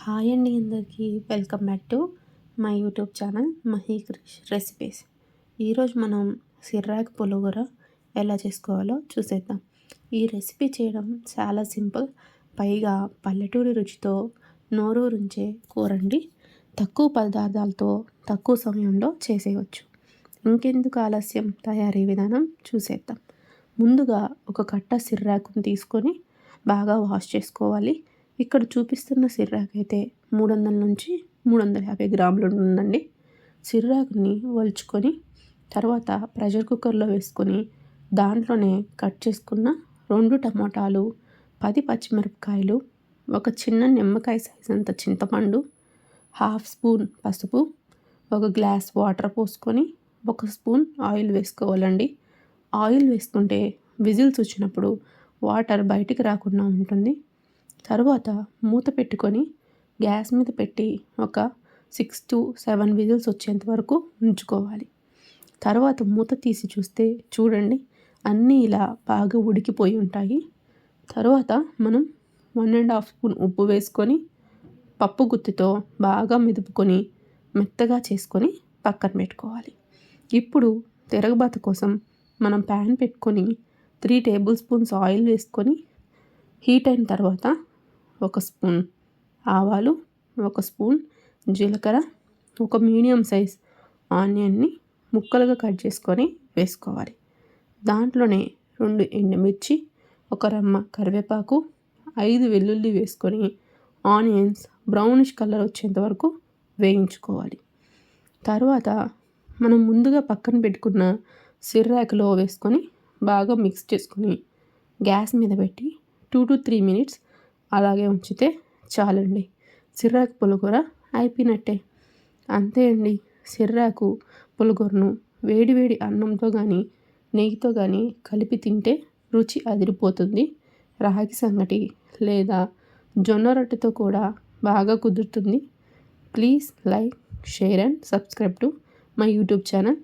Hi అండి అందరికీ welcome back to my YouTube channel Mahi Krish recipes. ఈరోజు మనం సిర్రాకు పులిహోర ఎలా చేసుకోవాలో చూసేద్దాం. ఈ రెసిపీ చేయడం చాలా సింపుల్, పైగా పల్లెటూరి రుచితో నోరూరించే కూరండి. తక్కువ పదార్థాలతో తక్కువ సమయంలో చేసేయవచ్చు. ఇంకెందుకు ఆలస్యం, తయారీ విధానం చూసేద్దాం. ముందుగా ఒక కట్ట సిర్రాకుని తీసుకొని బాగా వాష్ చేసుకోవాలి. ఇక్కడ చూపిస్తున్న సిర్రాకు అయితే 300 నుంచి 350 గ్రాములు ఉందండి. సిర్రాకుని ఒలుచుకొని తర్వాత ప్రెషర్ కుక్కర్లో వేసుకొని దాంట్లోనే కట్ చేసుకున్న 2 టమాటాలు, 10 పచ్చిమిరపకాయలు, ఒక చిన్న నిమ్మకాయ సైజ్ అంత చింతపండు, హాఫ్ స్పూన్ పసుపు, ఒక గ్లాస్ వాటర్ పోసుకొని 1 స్పూన్ ఆయిల్ వేసుకోవాలండి. ఆయిల్ వేసుకుంటే విజిల్స్ వచ్చినప్పుడు వాటర్ బయటికి రాకుండా ఉంటుంది. తర్వాత మూత పెట్టుకొని గ్యాస్ మీద పెట్టి ఒక 6 to 7 విజిల్స్ వచ్చేంత వరకు ఉంచుకోవాలి. తర్వాత మూత తీసి చూస్తే చూడండి, అన్నీ ఇలా బాగా ఉడికిపోయి ఉంటాయి. తర్వాత మనం 1.5 స్పూన్ ఉప్పు వేసుకొని పప్పు గుత్తితో బాగా మెదుపుకొని మెత్తగా చేసుకొని పక్కన పెట్టుకోవాలి. ఇప్పుడు తిరగబాత కోసం మనం ప్యాన్ పెట్టుకొని 3 టేబుల్ స్పూన్స్ ఆయిల్ వేసుకొని హీట్ అయిన తర్వాత 1 స్పూన్ ఆవాలు, 1 స్పూన్ జీలకర్ర, ఒక మీడియం సైజ్ ఆనియన్ని ముక్కలుగా కట్ చేసుకొని వేసుకోవాలి. దాంట్లోనే 2 ఎండుమిర్చి, 1 రెమ్మ కరివేపాకు, 5 వెల్లుల్లి వేసుకొని ఆనియన్స్ బ్రౌనిష్ కలర్ వచ్చేంత వరకు వేయించుకోవాలి. తర్వాత మనం ముందుగా పక్కన పెట్టుకున్న సిర్రాకులో వేసుకొని బాగా మిక్స్ చేసుకొని గ్యాస్ మీద పెట్టి 2 to 3 మినిట్స్ అలాగే ఉంచితే చాలండి. సిర్రాకు పులిహోర అయిపోయినట్టే. అంతే అండి. సిర్రాకు పులిహోరను వేడి వేడి అన్నంతో కానీ నెయ్యితో కానీ కలిపి తింటే రుచి అదిరిపోతుంది. రాగి సంగటి లేదా జొన్న రొట్టెతో కూడా బాగా కుదురుతుంది. Please like, share and subscribe to my YouTube channel.